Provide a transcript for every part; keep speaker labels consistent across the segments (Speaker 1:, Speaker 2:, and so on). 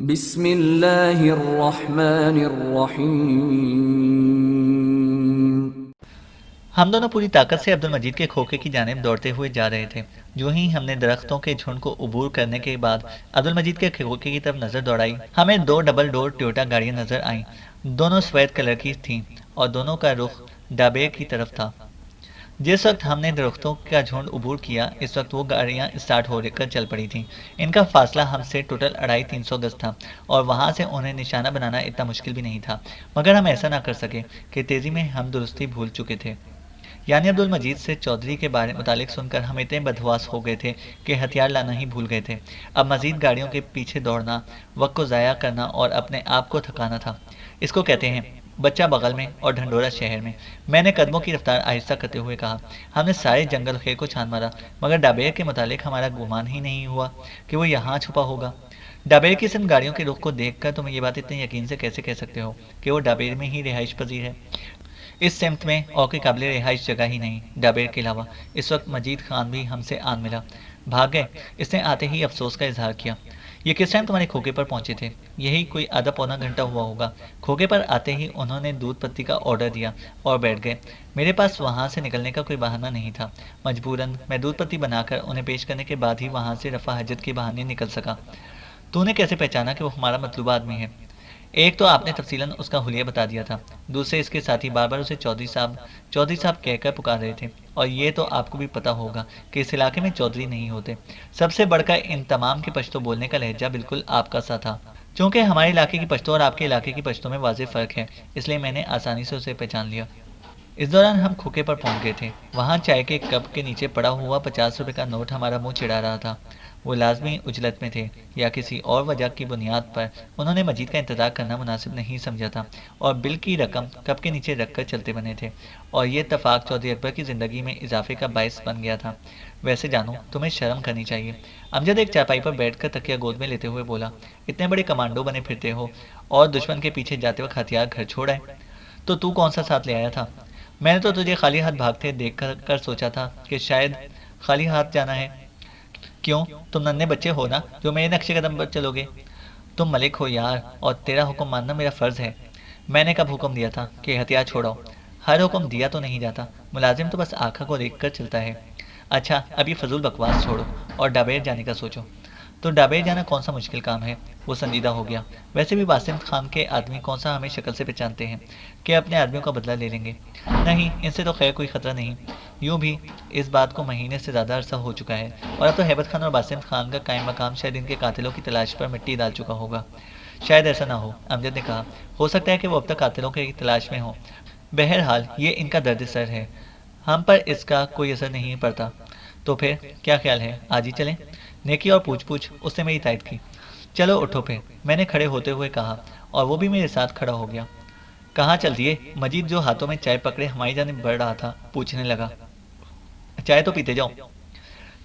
Speaker 1: بسم اللہ الرحمن الرحیم۔
Speaker 2: ہم دونوں پوری طاقت سے عبد المجید کے کھوکے کی جانب دوڑتے ہوئے جا رہے تھے۔ جو ہی ہم نے درختوں کے جھنڈ کو عبور کرنے کے بعد عبد المجید کے کھوکے کی طرف نظر دوڑائی، ہمیں دو ڈبل ڈور ٹویوٹا گاڑیاں نظر آئیں۔ دونوں سفید کلر کی تھیں اور دونوں کا رخ ڈابیر کی طرف تھا۔ جس وقت ہم نے درختوں کا جھنڈ عبور کیا، اس وقت وہ گاڑیاں اسٹارٹ ہو کر چل پڑی تھیں۔ ان کا فاصلہ ہم سے ٹوٹل 250-300 گز تھا اور وہاں سے انہیں نشانہ بنانا اتنا مشکل بھی نہیں تھا، مگر ہم ایسا نہ کر سکے کہ تیزی میں ہم درستی بھول چکے تھے۔ یعنی عبد المجید سے چودھری کے بارے متعلق سن کر ہم اتنے بدحواس ہو گئے تھے کہ ہتھیار لانا ہی بھول گئے تھے۔ اب مزید گاڑیوں کے پیچھے دوڑنا، وقت کو ضائع کرنا اور اپنے آپ کو تھکانا تھا۔ اس کو کہتے ہیں بچہ بغل میں اور ڈھنڈورا شہر میں۔ میں نے قدموں کی رفتار آہستہ کرتے ہوئے کہا۔ ہم نے سارے جنگل خیر کو چھان مارا، مگر ڈابیر کے متعلق ہمارا گمان ہی نہیں ہوا کہ وہ یہاں چھپا ہوگا۔ ڈابیر کی سن گاڑیوں کے رخ کو دیکھ کر تم یہ بات اتنے یقین سے کیسے کہہ سکتے ہو کہ وہ ڈابیر میں ہی رہائش پذیر ہے؟ اس سمت میں اور کوئی قابل رہائش جگہ ہی نہیں ڈابیر کے علاوہ۔ اس وقت مجید خان بھی ہم سے آن ملا۔ بھاگ گئے؟ اس نے آتے ہی افسوس کا اظہار کیا۔ یہ کس ٹائم تمہارے کھوکے پر پہنچے تھے؟ یہی کوئی آدھا پونا گھنٹہ ہوا ہوگا۔ کھوکے پر آتے ہی انہوں نے دودھ پتی کا آرڈر دیا اور بیٹھ گئے۔ میرے پاس وہاں سے نکلنے کا کوئی بہانہ نہیں تھا۔ مجبوراً میں دودھ پتی بنا کر انہیں پیش کرنے کے بعد ہی وہاں سے رفع حاجت کے بہانے نکل سکا۔ تو نے کیسے پہچانا کہ وہ ہمارا مطلوبہ آدمی ہے؟ ایک تو آپ نے تفصیلاً اس کا حلیہ بتا دیا تھا، دوسرے اس کے ساتھی بار بار اسے چودھری صاحب کہہ کر پکار رہے تھے، اور یہ تو آپ کو بھی پتہ ہوگا کہ اس علاقے میں چودھری نہیں ہوتے۔ سب سے بڑھ کر ان تمام کے پشتو بولنے کا لہجہ بالکل آپ کا سا تھا۔ چونکہ ہمارے علاقے کی پشتو اور آپ کے علاقے کی پشتو میں واضح فرق ہے، اس لیے میں نے آسانی سے اسے پہچان لیا۔ اس دوران ہم کھوکے پر پہنچ گئے تھے۔ وہاں چائے کے کپ کے نیچے پڑا ہوا 50 روپے کا نوٹ ہمارا منہ چڑھا رہا تھا۔ وہ لازمی عجلت میں تھے یا کسی اور وجہ کی بنیاد پر انہوں نے مجید کا انتظار کرنا مناسب نہیں سمجھا تھا اور بل کی رقم کپ کے نیچے رکھ کر چلتے بنے تھے، اور یہ اتفاق چودھری اکبر کی زندگی میں اضافے کا باعث بن گیا تھا۔ ویسے جانو تمہیں شرم کرنی چاہیے۔ امجد ایک چارپائی پر بیٹھ کر تکیہ گود میں لیتے ہوئے بولا، اتنے بڑے کمانڈو بنے پھرتے ہو اور دشمن کے پیچھے جاتے وقت ہتھیار گھر چھوڑ آئے، تو کون سا ساتھ لے آیا تھا؟ میں نے تو تجھے خالی ہاتھ بھاگتے دیکھ کر سوچا تھا کہ شاید خالی ہاتھ جانا ہے۔ کیوں؟ تم ننھے بچے ہو نا جو میرے نقش قدم پر چلو گے؟ تم ملک ہو یار، اور تیرا حکم ماننا میرا فرض ہے۔ میں نے کب حکم دیا تھا کہ ہتھیار چھوڑاؤ؟ ہر حکم دیا تو نہیں جاتا، ملازم تو بس آنکھوں کو دیکھ کر چلتا ہے۔ اچھا اب یہ فضول بکواس چھوڑو اور ڈابیر جانے کا سوچو۔ تو ڈابیر جانا کون سا مشکل کام ہے؟ وہ سنجیدہ ہو گیا۔ ویسے بھی باسم خان کے آدمی کون سا ہمیں شکل سے پہچانتے ہیں کہ اپنے آدمیوں کا بدلہ لے لیں گے؟ نہیں، ان سے تو خیر کوئی خطرہ نہیں۔ یوں بھی اس بات کو مہینے سے زیادہ عرصہ ہو چکا ہے، اور اب تو ہیبت خان اور باسم خان کا قائم مقام شاید ان کے قاتلوں کی تلاش پر مٹی ڈال چکا ہوگا۔ شاید ایسا نہ ہو، امجد نے کہا۔ ہو سکتا ہے کہ وہ اب تک قاتلوں کی تلاش میں ہوں۔ بہرحال یہ ان کا درد سر ہے، ہم پر اس کا کوئی اثر نہیں پڑتا۔ تو پھر کیا خیال ہے، آج ہی چلیں؟ نیکی اور پوچھ اس نے میری تائید کی۔ چلو اٹھو پھر، میں نے کھڑے ہوتے ہوئے کہا، اور وہ بھی میرے ساتھ کھڑا ہو گیا۔ کہاں چل دیے؟ مجید جو ہاتھوں میں چائے پکڑے ہماری جانب بڑھ رہا تھا پوچھنے لگا۔ چائے تو پیتے جاؤ۔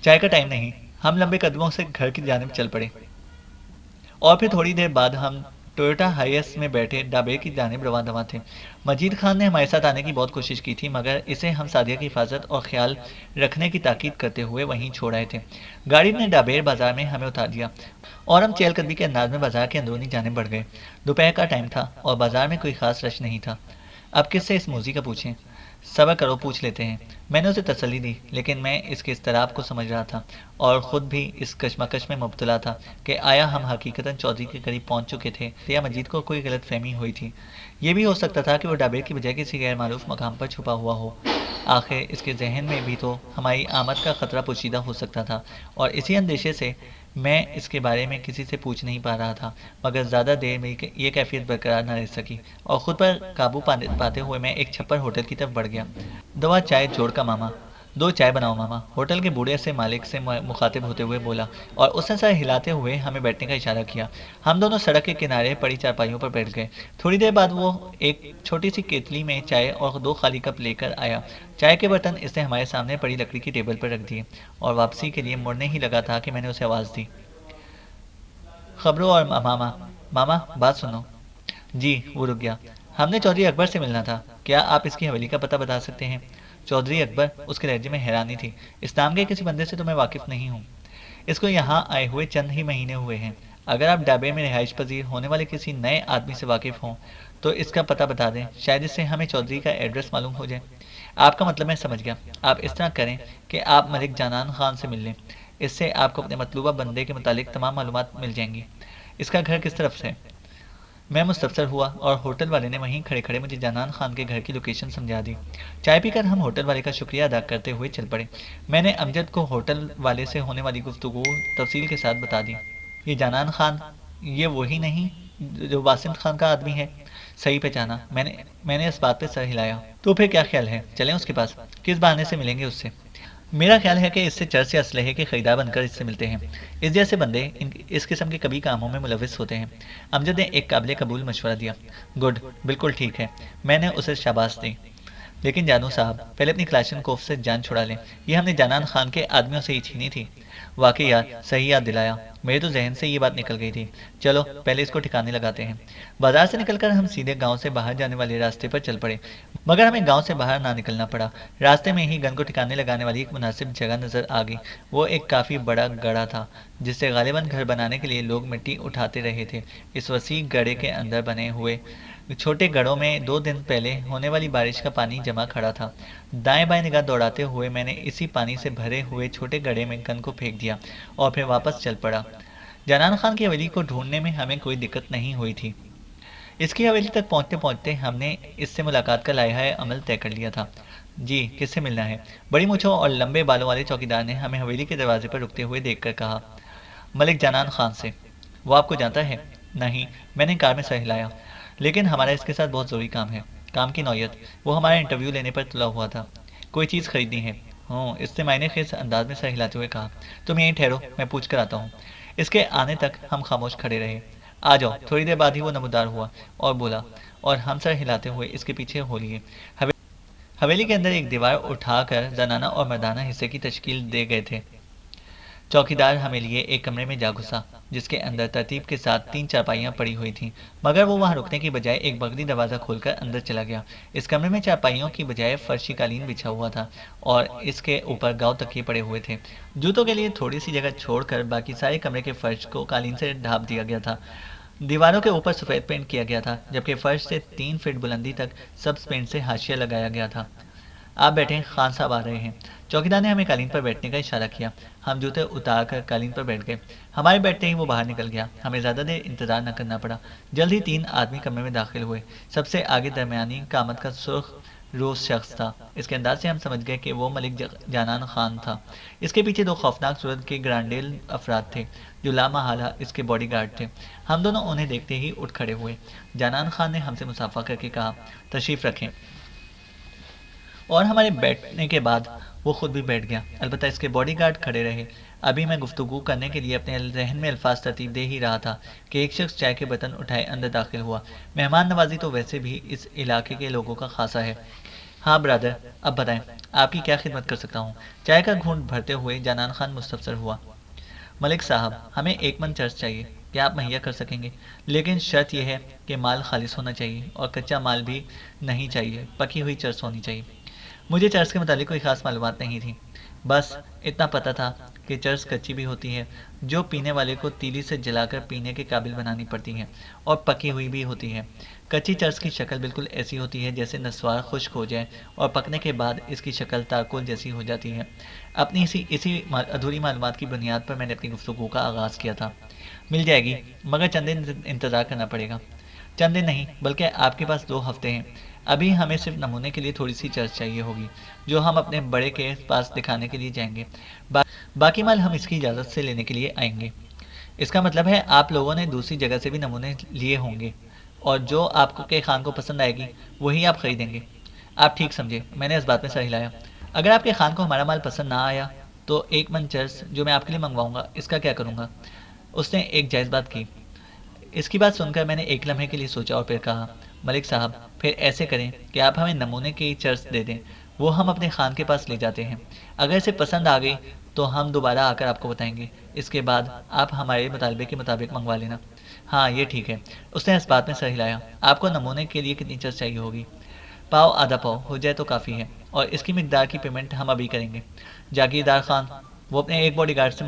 Speaker 2: چائے کا ٹائم نہیں۔ ہم لمبے قدموں سے گھر کی جانب چل پڑے، اور پھر تھوڑی دیر بعد ہم ٹویوٹا ہائیس میں بیٹھے ڈابیر کی جانب رواں دواں تھے۔ مجید خان نے ہمارے ساتھ آنے کی بہت کوشش کی تھی، مگر اسے ہم سعدیہ کی حفاظت اور خیال رکھنے کی تاکید کرتے ہوئے وہیں چھوڑ آئے تھے۔ گاڑی نے ڈابیر بازار میں ہمیں اتار دیا اور ہم چہل قدمی کے انداز میں بازار کے اندرونی جانب بڑھ گئے۔ دوپہر کا ٹائم تھا اور بازار میں کوئی خاص رش نہیں تھا۔ اب کس سے اس موذی کا پوچھیں؟ صبر کرو، پوچھ لیتے ہیں۔ میں نے اسے تسلی دی، لیکن میں اس کے اضطراب کو سمجھ رہا تھا اور خود بھی اس کشمکش میں مبتلا تھا کہ آیا ہم حقیقتاً چودھری کے قریب پہنچ چکے تھے یا مجید کو کوئی غلط فہمی ہوئی تھی۔ یہ بھی ہو سکتا تھا کہ وہ ڈابیر کی بجائے کسی غیر معروف مقام پر چھپا ہوا ہو۔ آخر اس کے ذہن میں بھی تو ہماری آمد کا خطرہ پوشیدہ ہو سکتا تھا، اور اسی اندیشے سے میں اس کے بارے میں کسی سے پوچھ نہیں پا رہا تھا، مگر زیادہ دیر میں یہ کیفیت برقرار نہ رہ سکی اور خود پر قابو پاتے ہوئے میں ایک چھپر ہوٹل کی طرف بڑھ گیا۔ دوا چائے جوڑ کا ماما، 2 چائے بناؤ ماما، ہوٹل کے بوڑھے سے مالک سے مخاطب ہوتے ہوئے بولا، اور اس نے سر ہلاتے ہوئے ہمیں بیٹھنے کا اشارہ کیا۔ ہم دونوں سڑک کے کنارے پڑی چارپائیوں پر بیٹھ گئے۔ تھوڑی دیر بعد وہ ایک چھوٹی سی کیتلی میں چائے اور 2 خالی کپ لے کر آیا۔ چائے کے برتن اس نے ہمارے سامنے پڑی لکڑی کی ٹیبل پر رکھ دیے، اور واپسی کے لیے مڑنے ہی لگا تھا کہ میں نے اسے آواز دی، خبروں اور ماما بات سنو۔ جی، وہ رک گیا۔ ہم نے چودھری اکبر سے ملنا تھا، کیا آپ اس کی حویلی کا پتہ بتا سکتے ہیں؟ چودھری اکبر؟ اس کے لہجے میں حیرانی تھی۔ اس نام کے کسی بندے سے تو میں واقف نہیں ہوں۔ اس کو یہاں آئے ہوئے چند ہی مہینے ہوئے ہیں۔ اگر آپ ڈابے میں رہائش پذیر ہونے والے کسی نئے آدمی سے واقف ہوں تو اس کا پتہ بتا دیں، شاید اس سے ہمیں چودھری کا ایڈریس معلوم ہو جائے۔ آپ کا مطلب میں سمجھ گیا۔ آپ اس طرح کریں کہ آپ ملک جانان خان سے مل لیں، اس سے آپ کو اپنے مطلوبہ بندے کے متعلق تمام معلومات مل جائیں گی۔ اس کا گھر کس طرف سے؟ میں مستفسر ہوا اور ہوٹل والے نے وہیں کھڑے کھڑے مجھے جانان خان کے گھر کی لوکیشن سمجھا دی۔ چائے پی کر ہم ہوٹل والے کا شکریہ ادا کرتے ہوئے چل پڑے۔ میں نے امجد کو ہوٹل والے سے ہونے والی گفتگو تفصیل کے ساتھ بتا دی۔ یہ جانان خان، یہ وہی نہیں جو واسم خان کا آدمی ہے؟ صحیح پہچانا، میں نے اس بات پہ سر ہلایا۔ تو پھر کیا خیال ہے، چلیں اس کے پاس؟ کس بہانے سے ملیں گے اس سے؟ میرا خیال ہے کہ اس سے چرس یا اسلحے کے خریدار بن کر اس سے ملتے ہیں۔ اس جیسے بندے اس قسم کے کبھی کاموں میں ملوث ہوتے ہیں۔ امجد نے ایک قابل قبول مشورہ دیا۔ گڈ، بالکل ٹھیک ہے، میں نے اسے شاباش دی۔ لیکن جانو صاحب، پہلے اپنی کلاشن کوف سے جان چھڑا لیں، یہ ہم نے جانان خان کے آدمیوں سے ہی چھینی تھی۔ واقعی یار، صحیح یاد دلایا، میرے تو ذہن سے یہ بات نکل گئی تھی۔ چلو پہلے اس کو ٹھکانے لگاتے ہیں۔ بازار سے نکل کر ہم سیدھے گاؤں سے باہر جانے والے راستے پر چل پڑے، مگر ہمیں گاؤں سے باہر نہ نکلنا پڑا۔ راستے میں ہی گن کو ٹھکانے لگانے والی ایک مناسب جگہ نظر آ گئی۔ وہ ایک کافی بڑا گڑھا تھا جس سے غالباً گھر بنانے کے لیے لوگ مٹی اٹھاتے رہے تھے۔ اس وسیع گڑھے کے اندر بنے ہوئے چھوٹے گڑھوں میں 2 دن پہلے ہونے والی بارش کا پانی جمع کھڑا تھا۔ دائیں بائیں نگاہ دوڑاتے ہوئے میں نے اسی پانی سے بھرے ہوئے چھوٹے گڑھے میں گن کو پھینک دیا اور پھر واپس چل پڑا۔ جانان خان کی حویلی کو ڈھونڈنے میں ہمیں کوئی دقت نہیں ہوئی تھی۔ اس کی حویلی تک پہنچتے پہنچتے ہم نے اس سے ملاقات کا لائحہ عمل طے کر لیا تھا۔ جی، کس سے ملنا ہے؟ بڑی مونچھوں اور لمبے بالوں والے چوکیدار نے ہمیں حویلی کے دروازے پر رکتے ہوئے دیکھ کر کہا۔ ملک جانان خان سے۔ وہ آپ کو جانتا ہے؟ نہیں، میں نے کار میں سر ہلایا۔ لیکن ہمارا اس کے ساتھ بہت ضروری کام ہے۔ کام کی نوعیت؟ وہ ہمارا انٹرویو لینے پر تلا ہوا تھا۔ کوئی چیز خریدنی ہے؟ ہوں، اس سے معنی خیز انداز میں سر ہلاتے ہوئے کہا۔ تم یہیں ٹھہرو، میں پوچھ کر آتا ہوں۔ اس کے آنے تک ہم خاموش کھڑے رہے۔ آ جاؤ۔ تھوڑی دیر بعد ہی وہ نمودار ہوا اور بولا، اور ہم سر ہلاتے ہوئے اس کے پیچھے ہو لیے۔ حویلی کے اندر ایک دیوار اٹھا کر زنانہ اور مردانہ حصے کی تشکیل دے گئے تھے۔ چوکیدار ہمیں لیے ایک کمرے میں جا گھسا جس کے اندر ترتیب کے ساتھ 3 چارپائیاں پڑی ہوئی تھیں، مگر وہ وہاں رکنے کی بجائے ایک بغلی دروازہ کھول کر اندر چلا گیا۔ اس کمرے میں چارپائیوں کی بجائے فرشی قالین بچھا ہوا تھا اور اس کے اوپر گاؤ تکیے پڑے ہوئے تھے۔ جوتوں کے لیے تھوڑی سی جگہ چھوڑ کر باقی سارے کمرے کے فرش کو قالین سے ڈھانپ دیا گیا تھا۔ دیواروں کے اوپر سفید پینٹ کیا گیا تھا، جبکہ فرش سے 3 فٹ بلندی تک سبز پینٹ سے حاشیہ لگایا گیا تھا۔ آپ بیٹھیں، خان صاحب آ رہے ہیں۔ چوکیدار نے ہمیں قالین پر بیٹھنے کا اشارہ کیا۔ ہم جوتے اتار کر قالین پر بیٹھ گئے۔ ہمارے بیٹھتے ہی وہ باہر نکل گیا۔ ہمیں زیادہ دیر انتظار نہ کرنا پڑا۔ جلد ہی 3 آدمی کمرے میں داخل ہوئے۔ سب سے آگے درمیانی قامت کا سرخ روز شخص تھا۔ اس کے انداز سے ہم سمجھ گئے کہ وہ ملک جانان خان تھا۔ اس کے پیچھے 2 خوفناک صورت کے گرانڈیل افراد تھے جو لامحالہ اس کے باڈی گارڈ تھے۔ ہم دونوں انہیں دیکھتے ہی اٹھ کھڑے ہوئے۔ جانان خان نے ہم سے مصافحہ کر کے کہا، تشریف رکھیں۔ اور ہمارے بیٹھنے کے بعد وہ خود بھی بیٹھ گیا، البتہ اس کے باڈی گارڈ کھڑے رہے۔ ابھی میں گفتگو کرنے کے لیے اپنے ذہن میں الفاظ ترتیب دے ہی رہا تھا کہ ایک شخص چائے کے برتن اٹھائے اندر داخل ہوا۔ مہمان نوازی تو ویسے بھی اس علاقے کے لوگوں کا خاصا ہے۔ ہاں برادر، اب بتائیں آپ کی کیا خدمت کر سکتا ہوں؟ چائے کا گھونٹ بھرتے ہوئے جانان خان مستفسر ہوا۔ ملک صاحب، ہمیں 1 من چرس چاہیے، کیا آپ مہیا کر سکیں گے؟ لیکن شرط یہ ہے کہ مال خالص ہونا چاہیے اور کچا مال بھی نہیں چاہیے، پکی ہوئی چرس ہونی چاہیے۔ مجھے چرس کے متعلق کوئی خاص معلومات نہیں تھی، بس اتنا پتہ تھا کہ چرس کچی بھی ہوتی ہے جو پینے والے کو تیلی سے جلا کر پینے کے قابل بنانی پڑتی ہے، اور پکی ہوئی بھی ہوتی ہے۔ کچی چرس کی شکل بالکل ایسی ہوتی ہے جیسے نسوار خشک ہو جائے اور پکنے کے بعد اس کی شکل تارکول جیسی ہو جاتی ہے۔ اپنی اسی ادھوری معلومات کی بنیاد پر میں نے اپنی گفتگو کا آغاز کیا تھا۔ مل جائے گی، مگر چند دن انتظار کرنا پڑے گا۔ چند دن نہیں، بلکہ آپ کے پاس 2 ہفتے ہیں۔ ابھی ہمیں صرف نمونے کے لیے تھوڑی سی چرس چاہیے ہوگی جو ہم اپنے بڑے کے پاس دکھانے کے لیے جائیں گے۔ باقی مال ہم اس کی اجازت سے لینے کے لیے آئیں گے۔ اس کا مطلب ہے آپ لوگوں نے دوسری جگہ سے بھی نمونے لیے ہوں گے، اور جو آپ کے خان کو پسند آئے گی وہی آپ خریدیں گے۔ آپ ٹھیک سمجھے، میں نے اس بات میں سر ہلایا۔ اگر آپ کے خان کو ہمارا مال پسند نہ آیا تو 1 من چرس جو میں آپ کے لیے منگواؤں گا اس کا کیا کروں گا؟ اس نے ایک جائز بات کی۔ اس کی بات سن کر میں نے ایک لمحے کے لیے سوچا اور پھر کہا، ملک صاحب پھر ایسے کریں کہ آپ ہمیں نمونے کی چرس دے دیں، وہ ہم اپنے خان کے پاس لے جاتے ہیں۔ اگر اسے پسند آ گئی تو ہم دوبارہ آ کر آپ کو بتائیں گے، اس کے بعد آپ ہمارے مطالبے کے مطابق منگوا لینا۔ ہاں یہ ٹھیک ہے، اس نے اس بات میں سر ہلایا۔ آپ کو نمونے کے لیے کتنی چرس چاہیے ہوگی؟ پاؤ، آدھا پاؤ ہو جائے تو کافی ہے، اور اس کی مقدار کی پیمنٹ ہم ابھی کریں گے۔ جاگیردار خان، وہ اپنے ایک باڈی گارڈ سے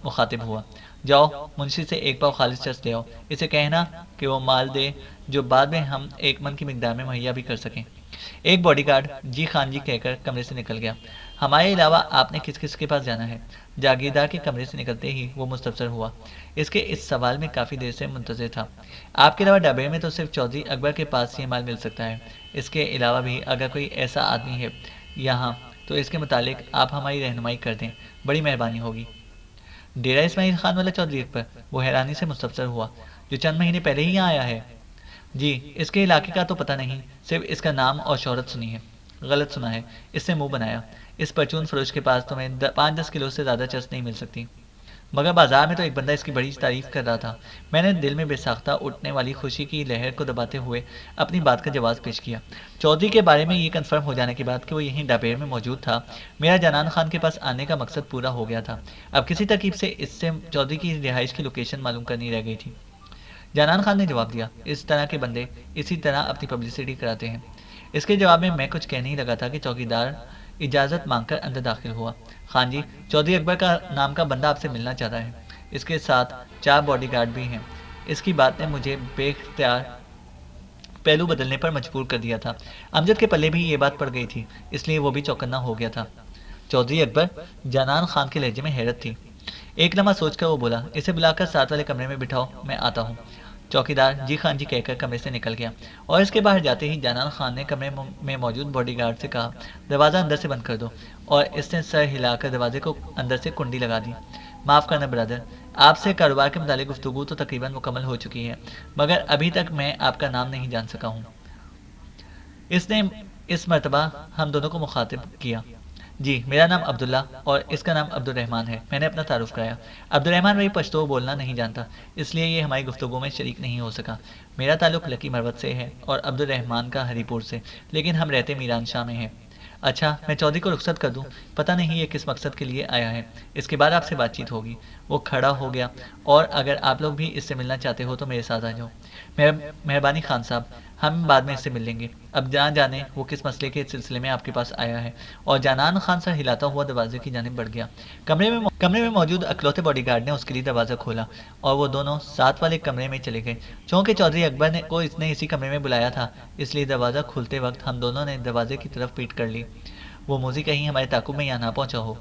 Speaker 2: مخاطب ہوا، جاؤ منشی سے ایک پاؤ خالص چرس لے آؤ، اسے کہنا کہ وہ مال دے جو بعد میں ہم 1 من کی مقدار میں مہیا بھی کر سکیں۔ ایک باڈی گارڈ جی خان جی کہہ کر کمرے سے نکل گیا۔ ہمارے علاوہ آپ نے کس کس کے پاس جانا ہے؟ جاگیردار کے کمرے سے نکلتے ہی وہ مستفسر ہوا۔ اس کے اس سوال میں کافی دیر سے منتظر تھا۔ آپ کے علاوہ ڈبے میں تو صرف چودھری اکبر کے پاس یہ مال مل سکتا ہے۔ اس کے علاوہ بھی اگر کوئی ایسا آدمی ہے یہاں تو اس کے متعلق آپ ہماری رہنمائی کر دیں، بڑی مہربانی ہوگی۔ ڈیرہ اسماعیل خان والا چودھری اکبر؟ وہ حیرانی سے مستفسر ہوا، جو چند مہینے پہلے ہی یہاں آیا ہے؟ جی، اس کے علاقے کا تو پتہ نہیں، صرف اس کا نام اور شہرت سنی ہے۔ غلط سنا ہے، اس نے منہ بنایا۔ اس پرچون فروش کے پاس تمہیں 5-10 کلو سے زیادہ چرس نہیں مل سکتی، مگر بازار میں تو ایک بندہ اس کی بڑی تعریف کر رہا تھا۔ میں نے دل میں بے ساختہ اٹھنے والی خوشی کی لہر کو دباتے ہوئے اپنی بات کا جواز پیش کیا۔ چودھری کے بارے میں یہ کنفرم ہو جانے کے بعد کہ وہ یہیں ڈابیر میں موجود تھا، میرا جانان خان کے پاس آنے کا مقصد پورا ہو گیا تھا۔ اب کسی ترکیب سے اس سے چودھری کی رہائش کی لوکیشن معلوم کرنی رہ گئی تھی۔ جانان خان نے جواب دیا، اس طرح کے بندے اسی طرح اپنی پبلسٹی کراتے ہیں۔ اس کے جواب میں کچھ کہنے ہی لگا تھا کہ چوکیدار اجازت مانگ کر اندر داخل ہوا۔ خان جی، چودھری اکبر کا نام کا بندہ آپ سے ملنا چاہتا ہے۔ اس کے ساتھ 4 باڈی گارڈ بھی ہیں۔ اس کی بات نے مجھے بے اختیار پہلو بدلنے پر مجبور کر دیا تھا۔ امجد کے پلے بھی یہ بات پڑ گئی تھی، اس لیے وہ بھی چوکنا ہو گیا تھا۔ چودھری اکبر؟ جانان خان کے لہجے میں حیرت تھی۔ ایک لمحہ سوچ کر وہ بولا، اسے بلا کر ساتھ والے کمرے میں بٹھاؤ، میں آتا ہوں۔ چوکیدار جی خان جی کہہ کر کمرے سے نکل گیا، اور اس کے باہر جاتے ہی جانان خان نے کمرے میں موجود باڈی گارڈ سے کہا، دروازہ اندر سے بند کر دو، اور اس نے سر ہلا کر دروازے کو اندر سے کنڈی لگا دی۔ معاف کرنا برادر، آپ سے کاروبار کے متعلق گفتگو تو تقریباً مکمل ہو چکی ہے، مگر ابھی تک میں آپ کا نام نہیں جان سکا ہوں۔ اس نے اس مرتبہ ہم دونوں کو مخاطب کیا۔ جی، میرا نام عبداللہ اور اس کا نام عبد الرحمن ہے۔ میں نے اپنا تعارف کرایا۔ عبد الرحمن بھائی پشتو بولنا نہیں جانتا، اس لیے یہ ہماری گفتگو میں شریک نہیں ہو سکا۔ میرا تعلق لکی مروت سے ہے اور عبد الرحمن کا ہری پور سے، لیکن ہم رہتے میران شاہ میں ہیں۔ اچھا، میں چودھری کو رخصت کر دوں؟ پتہ نہیں یہ کس مقصد کے لیے آیا ہے، اس کے بعد آپ سے بات چیت ہوگی۔ وہ کھڑا ہو گیا، اور اگر آپ لوگ بھی اس سے ملنا چاہتے ہو تو میرے ساتھ آ جاؤ۔ مہربانی خان صاحب، ہم بعد میں اس سے مل لیں گے۔ اب جان جانے وہ کس مسئلے کے سلسلے میں آپ کے پاس آیا ہے۔ اور جانان خان سر ہلاتا ہوا دروازے کی جانب بڑھ گیا۔ کمرے میں موجود اکلوتے باڈی گارڈ نے اس کے لیے دروازہ کھولا، اور وہ دونوں ساتھ والے کمرے میں چلے گئے۔ چونکہ چودھری اکبر کو اس نے اسی کمرے میں بلایا تھا، اس لیے دروازہ کھلتے وقت ہم دونوں نے دروازے کی طرف پیٹ کر لی۔ وہ موزی کہیں ہمارے تعاقب میں یہاں نہ پہنچا ہو۔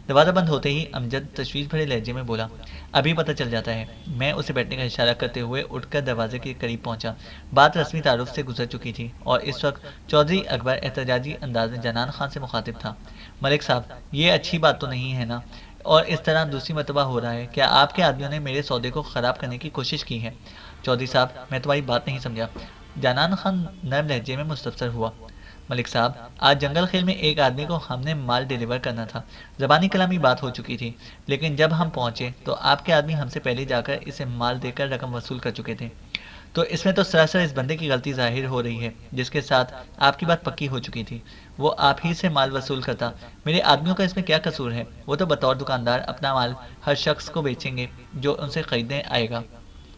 Speaker 2: دروازہ بند ہوتے ہی امجد تشویش بھرے لہجے میں بولا، ابھی پتہ چل جاتا ہے۔ میں اسے بیٹھنے کا اشارہ کرتے ہوئے اٹھ کر دروازے کے قریب پہنچا۔ بات رسمی تعارف سے گزر چکی تھی، اور اس وقت چودھری اکبر احتجاجی انداز میں جانان خان سے مخاطب تھا۔ ملک صاحب، یہ اچھی بات تو نہیں ہے نا، اور اس طرح دوسری مرتبہ ہو رہا ہے۔ کیا آپ کے آدمیوں نے میرے سودے کو خراب کرنے کی کوشش کی ہے؟ چودھری صاحب، میں تمہاری بات نہیں سمجھا۔ جانان خان نرم لہجے میں مستفسر ہوا۔ ملک صاحب، آج جنگل خیل میں ایک آدمی کو ہم نے مال ڈیلیور کرنا تھا۔ زبانی کلامی بات ہو چکی تھی، لیکن جب ہم پہنچے تو آپ کے آدمی ہم سے پہلے جا کر اسے مال دے کر رقم وصول کر چکے تھے۔ تو اس میں تو سراسر اس بندے کی غلطی ظاہر ہو رہی ہے، جس کے ساتھ آپ کی بات پکی ہو چکی تھی۔ وہ آپ ہی سے مال وصول کرتا، میرے آدمیوں کا اس میں کیا قصور ہے؟ وہ تو بطور دکاندار اپنا مال ہر شخص کو بیچیں گے جو ان سے خریدنے آئے گا۔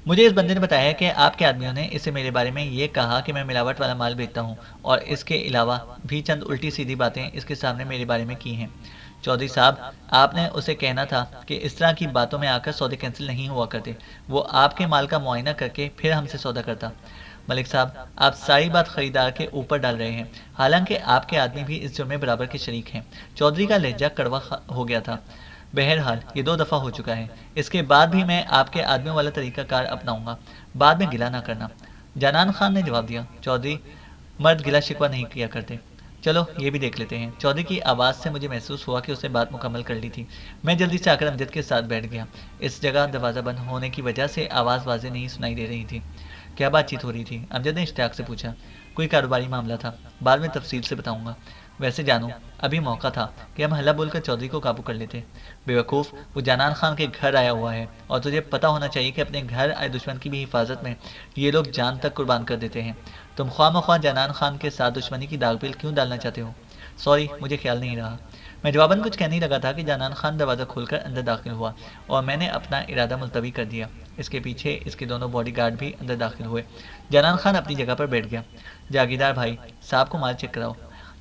Speaker 2: مجھے اس بندے نے بتایا کہ آپ کے آدمیوں نے اسے میرے بارے میں یہ کہا کہ میں ملاوٹ والا مال بیچتا ہوں، اور اس کے علاوہ بھی چند الٹی سیدھی باتیں اس کے سامنے میرے بارے میں کی ہیں۔ چودھری صاحب، آپ نے اسے کہنا تھا کہ اس طرح کی باتوں میں آ کر سودے کینسل نہیں ہوا کرتے۔ وہ آپ کے مال کا معائنہ کر کے پھر ہم سے سودا کرتا۔ ملک صاحب، آپ ساری بات خریدار کے اوپر ڈال رہے ہیں، حالانکہ آپ کے آدمی بھی اس جرم میں برابر کے شریک ہیں۔ چودھری کا لہجہ کڑوا ہو گیا تھا۔ بہرحال یہ 2 دفعہ ہو چکا ہے، اس کے بعد بھی میں آپ کے آدمیوں والا طریقہ کار اپناؤں گا، بعد میں گلہ نہ کرنا۔ جانان خان نے جواب دیا، چودھری مرد گلہ شکوہ نہیں کیا کرتے۔ چلو یہ بھی دیکھ لیتے ہیں۔ چودھری کی آواز سے مجھے محسوس ہوا کہ اس نے بات مکمل کر لی تھی۔ میں جلدی سے آ کر امجد کے ساتھ بیٹھ گیا۔ اس جگہ دروازہ بند ہونے کی وجہ سے آواز واضح نہیں سنائی دے رہی تھی۔ کیا بات چیت ہو رہی تھی؟ امجد نے اشتیاق سے پوچھا۔ کوئی کاروباری معاملہ تھا، بعد میں تفصیل سے بتاؤں گا۔ ویسے جانو، ابھی موقع تھا کہ ہم ہلا بول کر چودھری کو قابو کر لیتے۔ بے وقوف، وہ جانان خان کے گھر آیا ہوا ہے، اور تجھے پتہ ہونا چاہیے کہ اپنے گھر آئے دشمن کی بھی حفاظت میں یہ لوگ جان تک قربان کر دیتے ہیں۔ تم خواہ مخواہ جانان خان کے ساتھ دشمنی کی داغ پیل کیوں ڈالنا چاہتے ہو؟ سوری، مجھے خیال نہیں رہا۔ میں جواباً کچھ کہنے لگا تھا کہ جانان خان دروازہ کھول کر اندر داخل ہوا، اور میں نے اپنا ارادہ ملتوی کر دیا۔ اس کے پیچھے اس کے دونوں باڈی گارڈ بھی اندر داخل ہوئے۔ جانان خان اپنی جگہ پر بیٹھ گیا۔ جاگیردار بھائی، صاحب کو مال چیک کراؤ۔